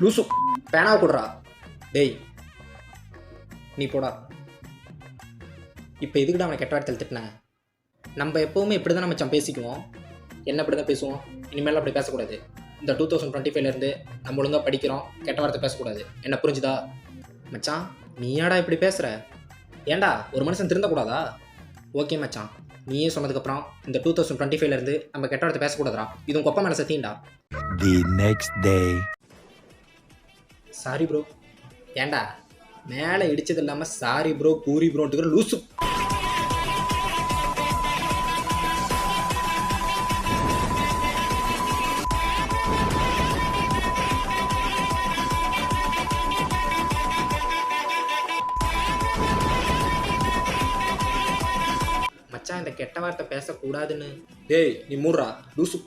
லூசு பேனாவை கொடுறா. டேய் நீ போடா. இப்போ எதுக்குடா அவனை கெட்ட வார்த்தையில் திட்டினேன்? நம்ம எப்போவுமே இப்படி தான் மச்சான் பேசிக்குவோம். என்ன இப்படி தான் பேசுவோம், இனிமேல் அப்படி பேசக்கூடாது. இந்த 2025லேருந்து நம்ம ஒழுங்காக படிக்கிறோம், கெட்ட வார்த்தை பேசக்கூடாது. என்ன புரிஞ்சுதா? மச்சான் நீ ஏடா இப்படி பேசுகிற? ஏன்டா ஒரு மனுஷன் திருந்தக்கூடாதா? ஓகே மச்சான், நீயே சொன்னதுக்கப்புறம் இந்த 2025லேருந்து நம்ம கெட்ட வார்த்தை பேசக்கூடாதுடா. இது உங்கள் கொப்பை மேலே சத்தியண்டா. The next day. Sorry bro. ஏன்டா மேலே இடிச்சது இல்லாமல் சாரி ப்ரோ பூரி ப்ரோன்ட்டுக்கிற லூசு. மச்சான் இந்த கெட்ட வார்த்தை பேசக்கூடாதுன்னு. டேய் நீ மூடுறா லூசு.